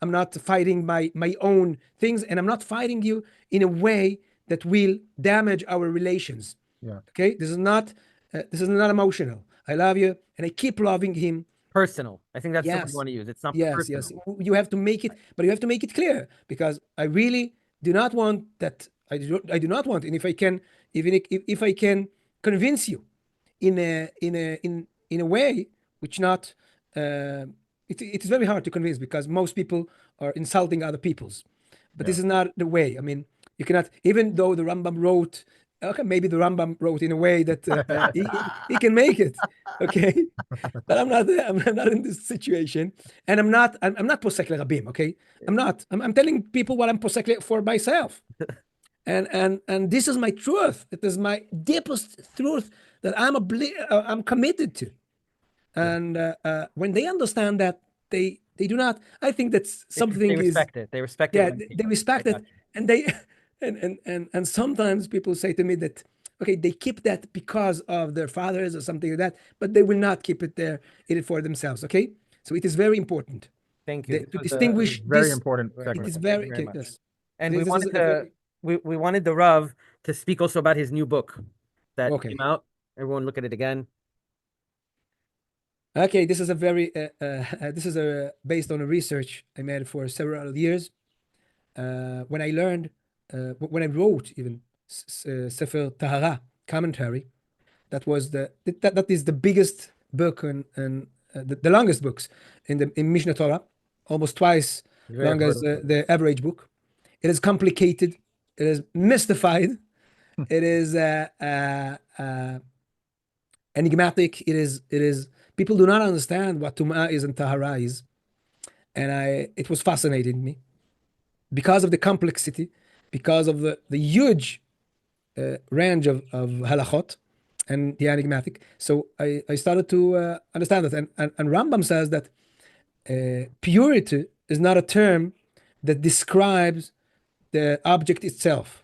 I'm not fighting my own things, and I'm not fighting you in a way that will damage our relations. Yeah. Okay. This is not emotional. I love you, and I keep loving him. Personal. I think that's the word you want to use. It's not personal. Yes. You have to make it, but you have to make it clear, because I really do not want that. I do not want, and if I can, even if I can convince you in a way which not. It is very hard to convince, because most people are insulting other people's, but this is not the way. I mean, you cannot, even though the Rambam wrote, okay, maybe the Rambam wrote in a way that he can make it, okay, but I'm not in this situation, and I'm not posek Rabim, okay, I'm telling people what I'm posek for myself, and this is my truth. It is my deepest truth that I'm committed to. And when they understand that, they do not. I think that's something. They respect it. They respect it. Yeah, they respect it, and they and sometimes people say to me that, okay, they keep that because of their fathers or something like that, but they will not keep it there, for themselves. Okay, so it is very important. Thank you. To distinguish very important. It is very yes. And we wanted the Rav to speak also about his new book that came out. Everyone look at it again. Okay, this is a very based on a research I made for several years. When I learned, when I wrote even Sefer Tahara commentary, that is the biggest book and the longest books in Mishnah Torah, almost twice long as the average book. It is complicated. It is mystified. It is enigmatic. It is. People do not understand what tumah is and tahara is, and it was fascinating me because of the complexity, because of the huge range of halachot and the enigmatic. So I started to understand that, and Rambam says that purity is not a term that describes the object itself,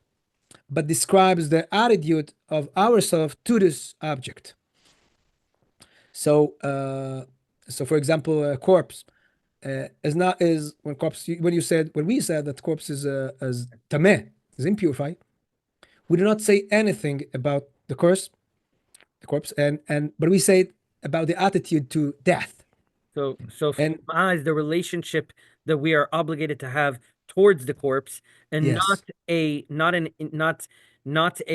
but describes the attitude of ourselves to this object. So, for example, a corpse when we said that corpse is tameh, is impurified, we do not say anything about the corpse, but we say about the attitude to death. So is the relationship that we are obligated to have towards the corpse, and not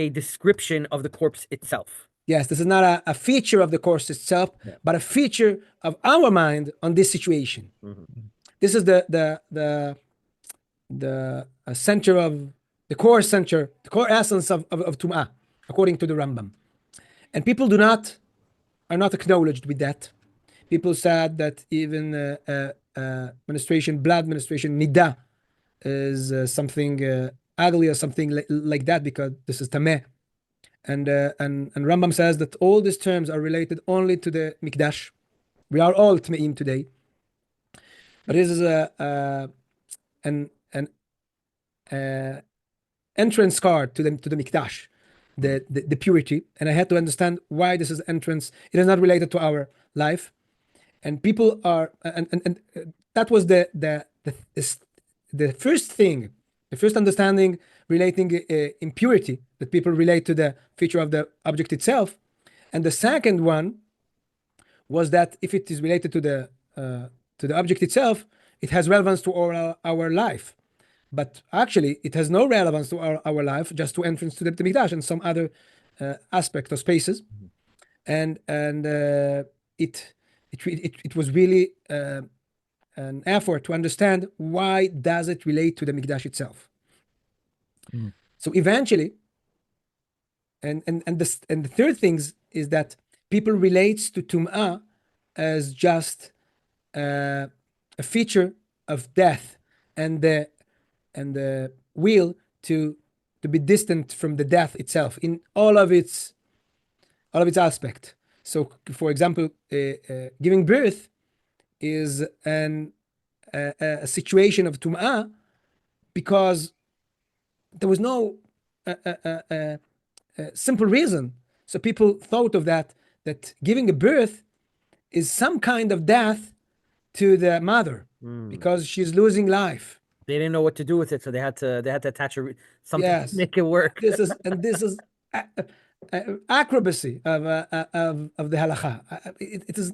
a description of the corpse itself. Yes, this is not a feature of the corpse itself, but a feature of our mind on this situation. Mm-hmm. This is the center of the core essence of tumah, according to the Rambam. And people are not acknowledged with that. People said that even blood menstruation, nida, is something ugly or something like that, because this is tameh. And Rambam says that all these terms are related only to the mikdash. We are all tmeim today, but this is an entrance card to the mikdash, the purity. And I had to understand why this is entrance. It is not related to our life, and people are and that was the first thing, the first understanding relating impurity, that people relate to the feature of the object itself. And the second one was that if it is related to the object itself, it has relevance to our life. But actually, it has no relevance to our life, just to entrance to the Mikdash and some other aspect of spaces, and it was really an effort to understand why does it relate to the Mikdash itself. So eventually, and the third things is that people relates to tumah as just a feature of death and the will to be distant from the death itself in all of its aspect. So, for example, giving birth is a situation of tumah because there was no simple reason. So people thought of that giving a birth is some kind of death to the mother because she's losing life. They didn't know what to do with it, so they had to attach something Yes. to make it work. This is acrobacy of the halakha. It is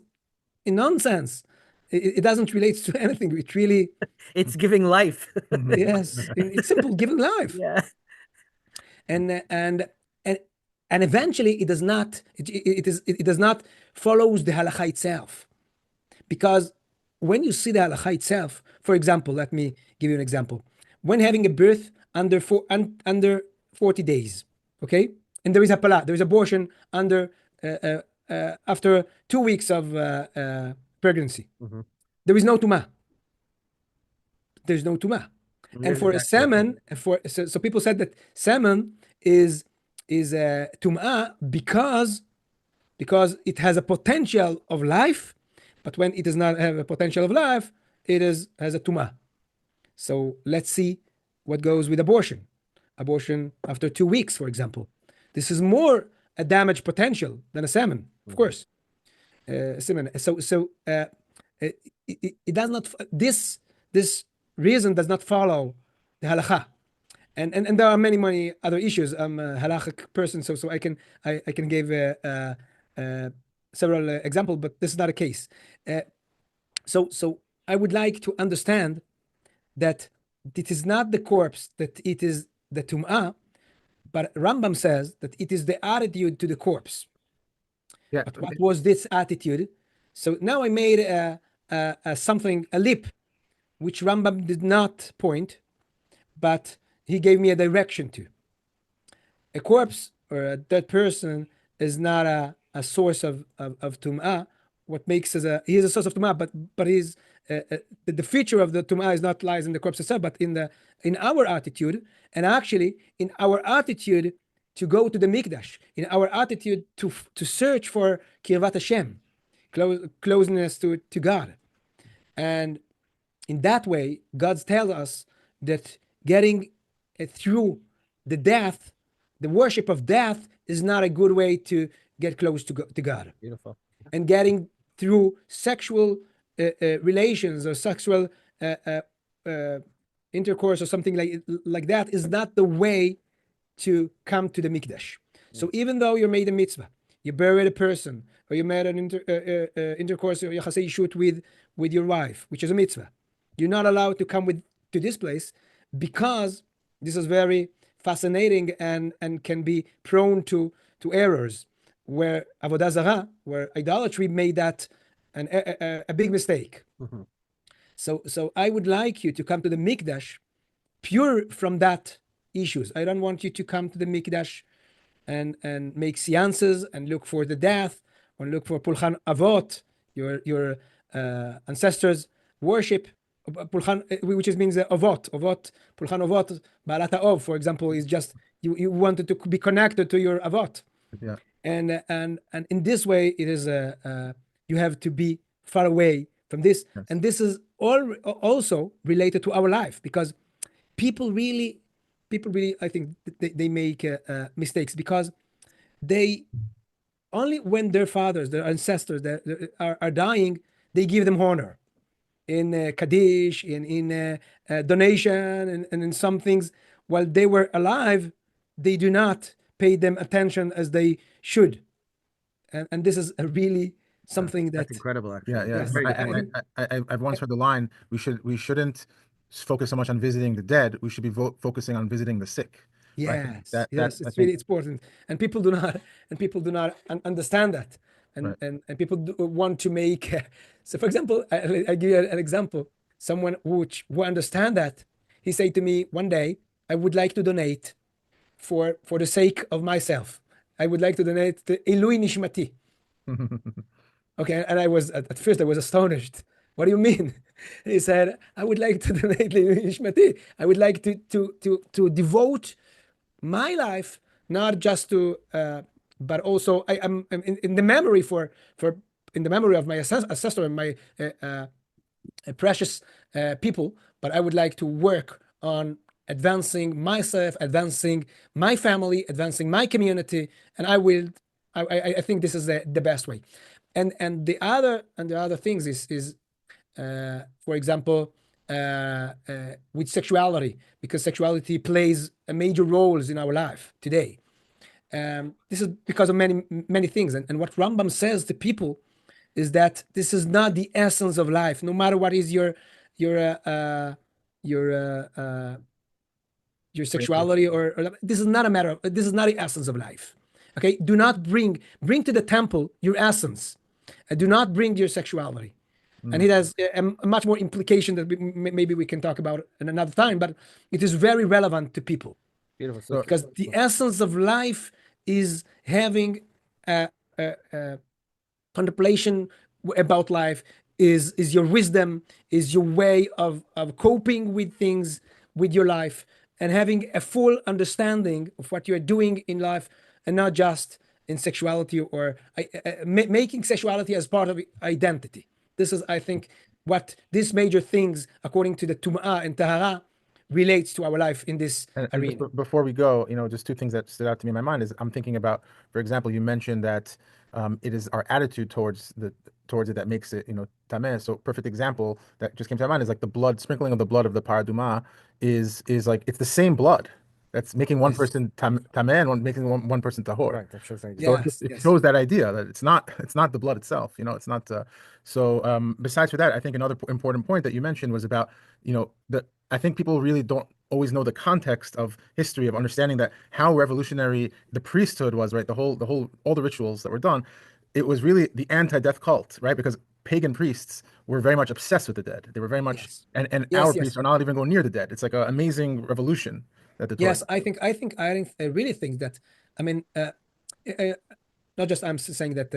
in nonsense. It doesn't relate to anything. It really it's giving life. Yes, it's simple, giving life. Yeah. And eventually it does not. It does not follows the halakha itself, because when you see the halakha itself, for example, let me give you an example. When having a birth under 40 days, okay, and there is hapala, there is abortion under after 2 weeks of pregnancy, there is no tumah. There's no tumah. And for a salmon, so people said that salmon is tumah because it has a potential of life, but when it does not have a potential of life, it has a tumah. So let's see what goes with abortion. Abortion after 2 weeks, for example. This is more a damage potential than a salmon, of course. Salmon. So it does not. This reason does not follow the halakha, and there are many other issues. I'm a halakhic person, so I can give several examples, but this is not a case. So I would like to understand that it is not the corpse, that it is the tum'ah, but Rambam says that it is the attitude to the corpse. Yeah. But what was this attitude? So now I made a lip, which Rambam did not point, but he gave me a direction to. A corpse or a dead person is not a source of tum'ah. What makes he is a source of tum'ah, but he's the feature of the tum'ah is not lies in the corpse itself, but in our attitude, and actually in our attitude to go to the mikdash, in our attitude to search for kirvat Hashem, closeness to God, and in that way, God tells us that getting through the death, the worship of death, is not a good way to get close to God. Beautiful. And getting through sexual relations or sexual intercourse or something like that is not the way to come to the mikdash. So even though you made a mitzvah, you buried a person, or you made an intercourse or yachasei yishut with your wife, which is a mitzvah, you're not allowed to come to this place, because this is very fascinating and can be prone to errors, where avodah zarah, where idolatry made that a big mistake. So I would like you to come to the mikdash pure from that issues. I don't want you to come to the mikdash and make seances and look for the death, or look for pulchan avot, your ancestors worship. Pulchan, which means avot, pulchan avot, ba'alat ha'ov, for example, is just you wanted to be connected to your avot. Yeah. And in this way, it is you have to be far away from this. Yes. And this is also related to our life, because people really, I think they make mistakes, because they only when their fathers, their ancestors are dying, they give them honor in Kaddish, in donation, and in some things. While they were alive, they do not pay them attention as they should. And this is really something that's incredible, actually. Yeah. Yes. I've once heard the line, we shouldn't focus so much on visiting the dead, we should be focusing on visiting the sick, Yes, that yes, I it's think really important, and people do not understand that, and right. and people want to make. So, for example, I give you an example. Someone who understand that, he said to me one day, "I would like to donate for the sake of myself. I would like to donate to Elui Nishmati." Okay, and I was at first I was astonished. What do you mean? He said, "I would like to donate Elui Nishmati. I would like to devote my life not just to but also I am in the memory for in the memory of my ancestor and my precious people, but I would like to work on advancing myself, advancing my family, advancing my community, and I think this is the best way." And the other things is for example, with sexuality, because sexuality plays a major roles in our life today. This is because of many things, and what Rambam says to people is that this is not the essence of life. No matter what is your your uh, uh, your sexuality, or this is not a matter of, this is not the essence of life. Okay, do not bring to the temple your essence, and do not bring your sexuality. And it has a much more implication that maybe we can talk about in another time, but it is very relevant to people Beautiful. So because the essence of life is having a contemplation about life, is your wisdom, is your way of coping with things, with your life, and having a full understanding of what you're doing in life, and not just in sexuality, or making sexuality as part of identity. This is, I think, what these major things, according to the tumah and tahara, relates to our life in this and just arena. before we go, just two things that stood out to me in my mind is I'm thinking about, for example, you mentioned that it is our attitude towards it that makes it, tameh. So perfect example that just came to my mind is like the blood, sprinkling of the blood of the paraduma is like it's the same blood that's making one Yes. person tameh and making one person tahor. Right, that shows idea. So Yes, it yes. shows that idea that it's not the blood itself, it's not. So besides for that, I think another important point that you mentioned was about, that I think people really don't always know the context of history of understanding that how revolutionary the priesthood was, right? All the rituals that were done, it was really the anti-death cult, right? Because pagan priests were very much obsessed with the dead. They were very much, Yes. and Yes, our yes. priests are not even going near the dead. It's like an amazing revolution that the Torah. Yes, I really think that. I mean, uh, not just I'm saying that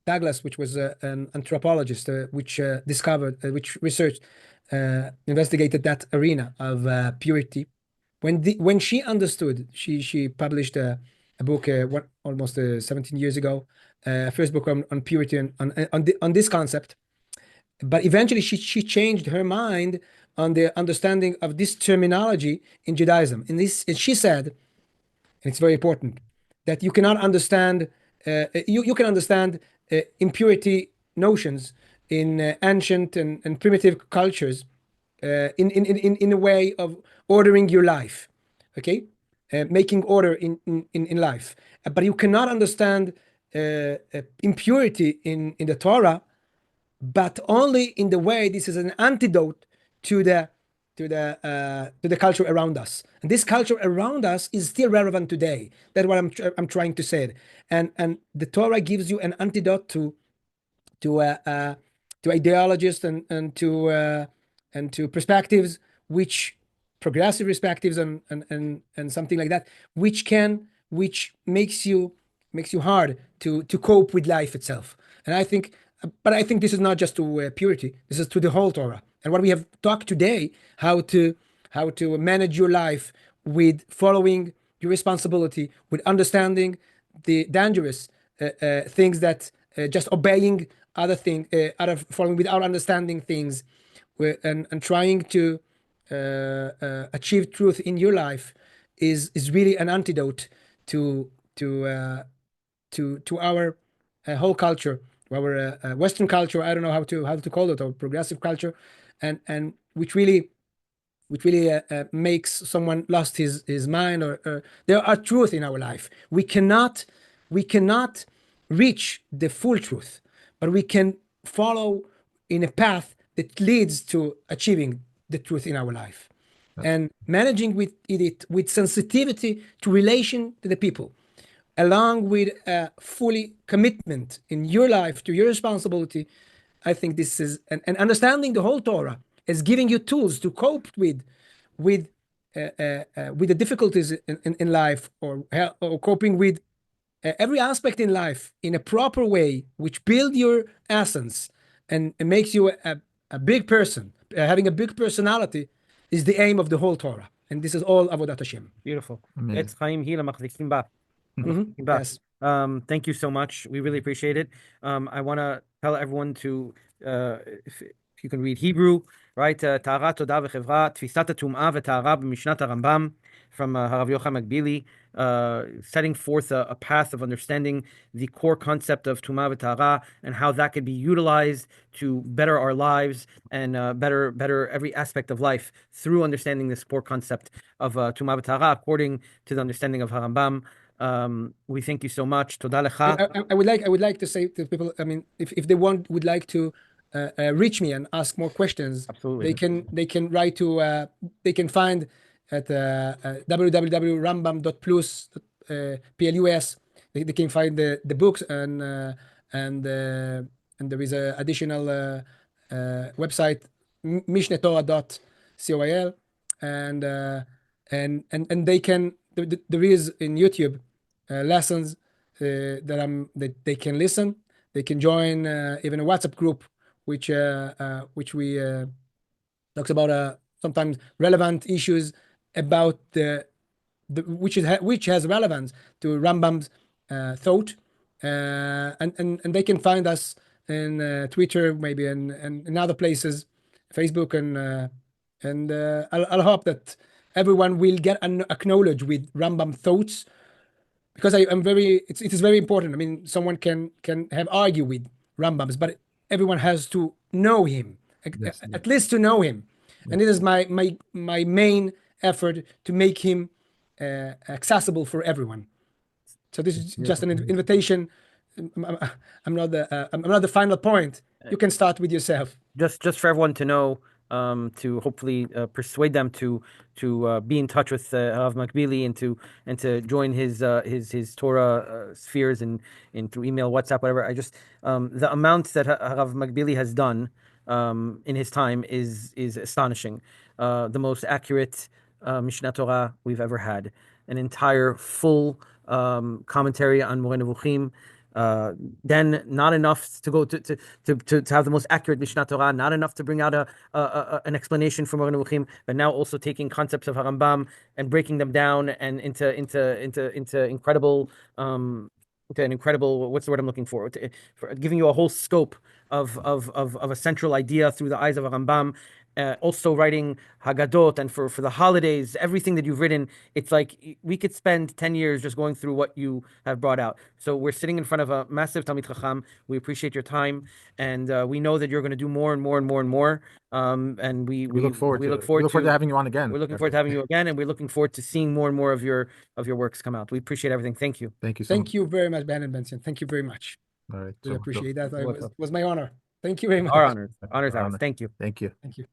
Douglas, which was an anthropologist, which researched, investigated that arena of purity. When she understood, she published a book almost 17 years ago, first book on purity and on this concept. But eventually, she changed her mind on the understanding of this terminology in Judaism. And she said, and it's very important, that you cannot understand, you can understand impurity notions in ancient and primitive cultures in a way of ordering your life, okay, making order in life. But you cannot understand impurity in the Torah, but only in the way this is an antidote to the culture around us. And this culture around us is still relevant today. That's what I'm trying to say. And the Torah gives you an antidote to ideologies and to perspectives, which progressive perspectives and something like that, which makes you hard to cope with life itself. And I think, but I think this is not just to purity. This is to the whole Torah. And what we have talked today, how to manage your life with following your responsibility, with understanding the dangerous things that just obeying other following without understanding things, and trying to achieve truth in your life is really an antidote to to uh, to our whole culture, our Western culture. I don't know how to call it, or progressive culture, and which really makes someone lost his mind, or there are truth in our life. We cannot reach the full truth, but we can follow in a path that leads to achieving the truth in our life. and managing with it with sensitivity to relation to the people, along with a fully commitment in your life to your responsibility. I think this is and understanding the whole Torah is giving you tools to cope with the difficulties in life, or coping with every aspect in life in a proper way, which build your essence and makes you a big person. Having a big personality is the aim of the whole Torah, and this is all Avodat Hashem. Beautiful. Amazing. It's Chaim Hila Machzikim Ba. Yes. Thank you so much. We really appreciate it. I want to tell everyone to, if you can read Hebrew, right? Ta'ara, Todah, V'chevra, Tfisat HaTum'ah V'Ta'ara b'Mishnat Rambam from Rav Yohai Makbili, setting forth a path of understanding the core concept of Tumah V'Ta'ara and how that could be utilized to better our lives and better every aspect of life through understanding this core concept of Tumah V'Ta'ara according to the understanding of Rambam. We thank you so much. Todah lecha. I would like to say to people, I mean, if they would like to reach me and ask more questions, Absolutely. they can write to they can find at www.rambam.plus plus. They can find the books and there is a additional website, mishnetorah.coil, and they can there is in YouTube lessons that they can listen. They can join even a WhatsApp group, which we talks about sometimes relevant issues about which has relevance to Rambam's thought, and they can find us in Twitter, maybe and in other places, Facebook, and I'll hope that everyone will get acknowledged with Rambam thoughts, because it is very important. I mean, someone can have argue with Rambams, but everyone has to know him, at least to know him. And it is my main effort to make him accessible for everyone. So this is just an invitation. I'm not the final point. You can start with yourself. Just for everyone to know, to hopefully persuade them to be in touch with Rav Makbili and to join his Torah spheres and through email, WhatsApp, whatever. I just the amount that Rav Makbili has done in his time is astonishing. The most accurate Mishnah Torah we've ever had. An entire full commentary on Moreh Nevuchim. Then not enough to go to have the most accurate Mishnah Torah, not enough to bring out an explanation from Moreh Nevuchim, but now also taking concepts of Rambam and breaking them down and into incredible into an incredible, what's the word I'm looking for giving you a whole scope of a central idea through the eyes of a Rambam. Also writing Haggadot, and for the holidays, everything that you've written, it's like we could spend 10 years just going through what you have brought out. So we're sitting in front of a massive Talmid Chacham. We appreciate your time, and we know that you're going to do more and more and more and more. And we look forward to having you on again. We're looking forward to having you again, and we're looking forward to seeing more and more of your works come out. We appreciate everything. Thank you. Thank you. Thank you very much, Ben and Benson. Thank you very much. All right. We appreciate that. It was my honor. Thank you very much. Our honors. Thank you. Thank you. Thank you.